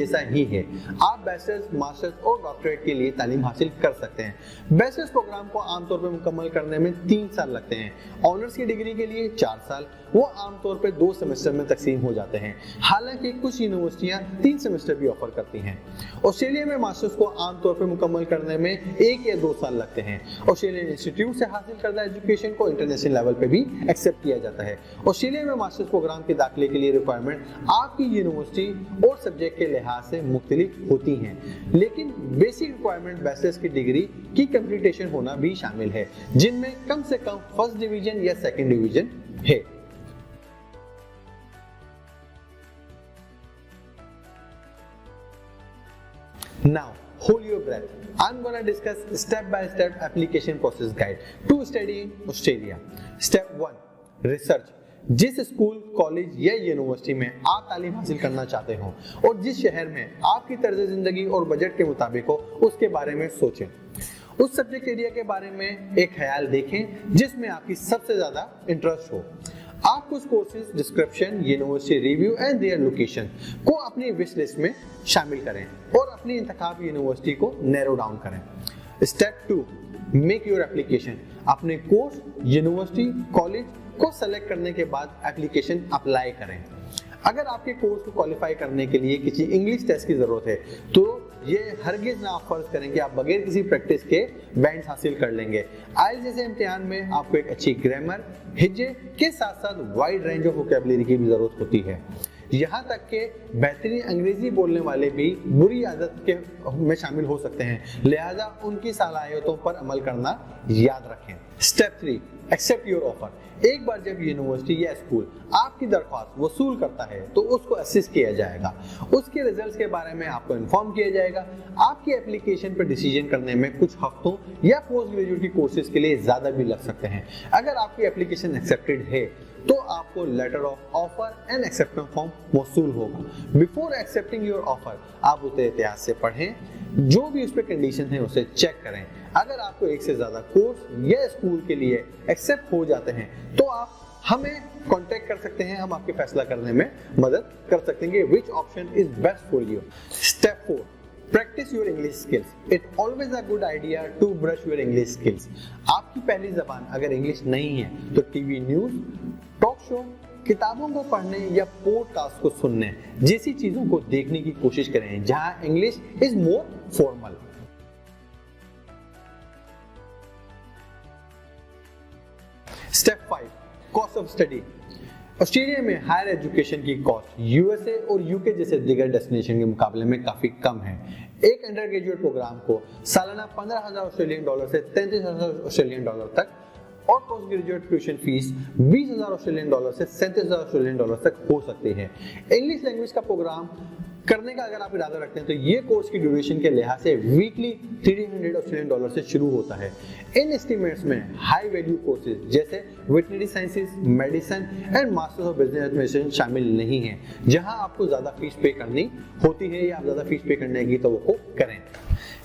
जैसा ही है। आप बैचलर्स, मास्टर्स और डॉक्टरेट के लिए तालीम हासिल कर सकते हैं। बैचलर्स प्रोग्राम को आमतौर पर मुकम्मल करने में 3 साल लगते हैं। ऑनर्स की डिग्री के लिए 4 साल, वो आमतौर पर 2 सेमेस्टर में तकसीम हो जाते हैं। हालांकि कुछ यूनिवर्सिटियां 3 सेमेस्टर भी ऑफर करती हैं। ऑस्ट्रेलिया में मास्टर्स को आमतौर पर मुकम्मल करने में 1 या 2 साल लगते हैं। ऑस्ट्रेलियन इंस्टीट्यूट से हासिल करदा एजुकेशन को इंटरनेशनल लेवल पे भी एक्सेप्ट किया जाता है। ऑस्ट्रेलिया में मास्टर्स प्रोग्राम के दाखिले के लिए रिक्वायरमेंट आपकी यूनिवर्सिटी और सब्जेक्ट के लिहाज से मुख्तलिफ होती हैं, लेकिन बेसिक रिक्वायरमेंट बैचलर्स की डिग्री की कंप्लीटेशन होना भी शामिल है, जिनमें कम से कम फर्स्ट डिवीजन या सेकंड डिवीजन है। Now, hold your breath. I'm gonna discuss step-by-step application process guide to study in Australia. Step 1, research. जिस स्कूल, कॉलेज या यूनिवर्सिटी में आप तालीम हासिल करना चाहते हो और जिस शहर में आपकी तर्ज जिंदगी और बजट के मुताबिक हो, उसके बारे में सोचें। उस सब्जेक्ट एरिया के बारे में एक ख्याल देखें जिसमें आपकी सबसे ज्यादा इंटरेस्ट हो। आप कुछ courses, description, university review and their location को अपनी विश लिस्ट में शामिल करें और अपनी इंतखाब यूनिवर्सिटी को नैरो डाउन करें। Step 2, make your application. अपने कोर्स, यूनिवर्सिटी, कॉलेज को सेलेक्ट करने के बाद एप्लीकेशन अप्लाई करें। अगर आपके कोर्स को क्वालिफाई करने के लिए किसी इंग्लिश टेस्ट की जरूरत है तो ये हरगिज ना आप फर्ज करें कि आप बगैर किसी प्रैक्टिस के बैंड्स हासिल कर लेंगे। आइल्स जैसे इम्तिहान में आपको एक अच्छी ग्रामर, हिज्जे के साथ साथ वाइड रेंज ऑफ वोकैबुलरी की भी जरूरत होती है। यहाँ तक के बेहतरीन अंग्रेजी बोलने वाले भी बुरी आदत के में शामिल हो सकते हैं, लिहाजा उनकी सलाहियतों पर अमल करना याद रखें। Step 3, accept your offer. एक बार जब यूनिवर्सिटी या स्कूल आपकी दरख्वास्त वसूल करता है तो उसको असिस्ट किया जाएगा। उसके रिजल्ट्स के बारे में आपको इन्फॉर्म किया जाएगा। आपकी एप्लीकेशन पर डिसीजन करने में कुछ हफ्तों या पोस्ट ग्रेजुएट की कोर्सेज के लिए ज्यादा भी लग सकते हैं। अगर आपकी एप्लीकेशन एक्सेप्टेड है तो आपको letter of offer and acceptance form मौसूल होगा। बिफोर एक्सेप्टिंग योर ऑफर आप उसे एहतियात से पढ़ें, जो भी उस पर कंडीशन है उसे चेक करें। अगर आपको एक से ज्यादा कोर्स या स्कूल के लिए एक्सेप्ट हो जाते हैं तो आप हमें कांटेक्ट कर सकते हैं, हम आपके फैसला करने में मदद कर सकते हैं which option is best for you. Step 4, practice your English skills. It always a good idea to brush your English skills. आपकी पहली जबान अगर इंग्लिश नहीं है तो टीवी न्यूज, टॉक शो, किताबों को पढ़ने या पॉडकास्ट को सुनने जैसी चीजों को देखने की कोशिश करें जहां English is more formal. Step 5, cost of study. Australia में हायर एजुकेशन की कॉस्ट यूएसए और यूके जैसे दिगर डेस्टिनेशन के मुकाबले में काफी कम है। एक अंडर ग्रेजुएट प्रोग्राम को सालाना 15,000 ऑस्ट्रेलियन डॉलर से 33,000 ऑस्ट्रेलियन डॉलर तक और post graduate tuition fees 20,000 Australian dollar से 37,000 ऑस्ट्रेलियन डॉलर तक हो सकती है। इंग्लिश लैंग्वेज का प्रोग्राम करने का अगर आप इरादा रखते हैं तो ये कोर्स की ड्यूरेशन के लिहाज से वीकली 300 ऑस्ट्रेलियन डॉलर से शुरू होता है। इन एस्टिमेट्स में हाई वैल्यू कोर्सेज जैसे veterinary sciences, medicine and masters of business administration शामिल नहीं है, जहां आपको ज्यादा फीस पे करनी होती है या आप ज्यादा फीस पे करने की तो वो करें।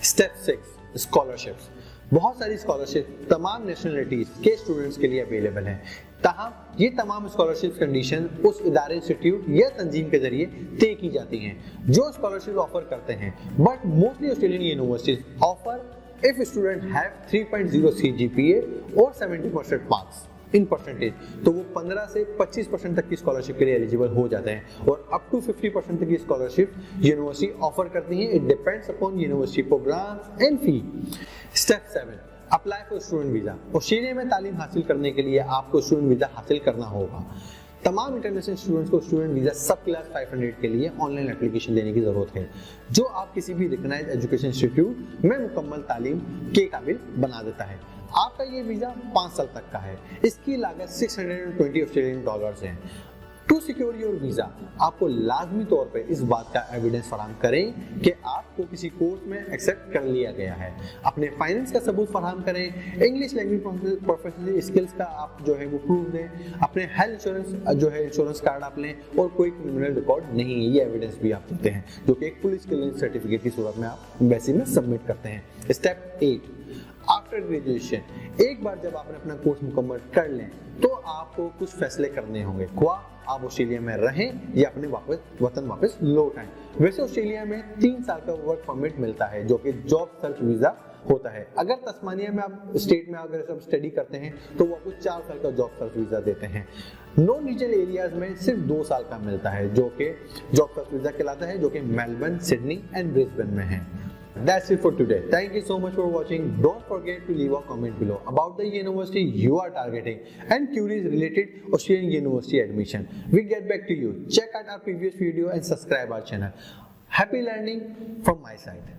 Step 6, scholarships. बहुत सारी स्कॉलरशिप तमाम नेशनलिटीज के स्टूडेंट्स के लिए अवेलेबल हैं। ताहम ये तमाम स्कॉलरशिप कंडीशन उस इदारे, इंस्टीट्यूट या तंजीम के जरिए तय की जाती हैं जो स्कॉलरशिप ऑफर करते हैं। But mostly Australian universities offer if student have 3.0 CGPA और 70% मार्क्स इन परसेंटेज, तो वो 15 से 25% तक की स्कॉलरशिप के लिए एलिजिबल हो जाते हैं और अप टू 50% तक की स्कॉलरशिप यूनिवर्सिटी ऑफर करती है। It depends upon university programs and fee. Step 7, apply for student visa. Australia में तालीम हासिल करने के लिए आपको स्टूडेंट वीजा हासिल करना होगा। तमाम इंटरनेशनल स्टूडेंट्स को स्टूडेंट वीजा सब क्लास 500 के लिए ऑनलाइन एप्लीकेशन देने की जरूरत है, जो आप किसी भी रिकॉग्नाइज्ड एजुकेशन इंस्टीट्यूट में मुकम्मल तालीम के काबिल बना देता है। आपका ये वीजा 5 साल तक का है। इसकी लागत 620 ऑस्ट्रेलियन डॉलर्स है। टू सिक्योर योर वीजा आपको लाजमी तौर पे इस बात का एविडेंस फराहम करें कि आपको किसी कोर्स में एक्सेप्ट कर लिया गया है। अपने फाइनेंस का सबूत फराहम करें। इंग्लिश लैंग्वेज प्रोफेशनल स्किल्स का आप जो है वो प्रूफ दें। अपने हेल्थ इंश्योरेंस जो है इंश्योरेंस कार्ड आप लें और कोई क्रिमिनल रिकॉर्ड नहीं है, ये एविडेंस भी आप देते हैं, जो कि एक पुलिस क्लियरेंस सर्टिफिकेट की सूरत में आप एम्बेसी में सबमिट करते हैं। Step 8, after graduation. एक बार जब आपने अपना कोर्स मुकम्मल कर लें तो आपको कुछ फैसले करने होंगे। आप ऑस्ट्रेलिया में रहें या अपने वतन वापस लौट आए। वैसे ऑस्ट्रेलिया में 3 साल का वर्क परमिट मिलता है जो कि जॉब सर्च वीजा होता है। अगर तस्मानिया में आप स्टेट में अगर सब स्टडी करते हैं तो वो आपको 4 साल का जॉब सर्च वीजा देते हैं। नॉन रीजनल एरियाज में सिर्फ 2 साल का मिलता है जो कि जॉब सर्च वीजा कहलाता है, जो कि मेलबर्न, सिडनी एंड ब्रिस्बेन में है। That's it for today. Thank you so much for watching. Don't forget to leave a comment below about the university you are targeting and queries related Australian university admission. We'll get back to you. Check out our previous video and subscribe our channel. Happy learning from my side.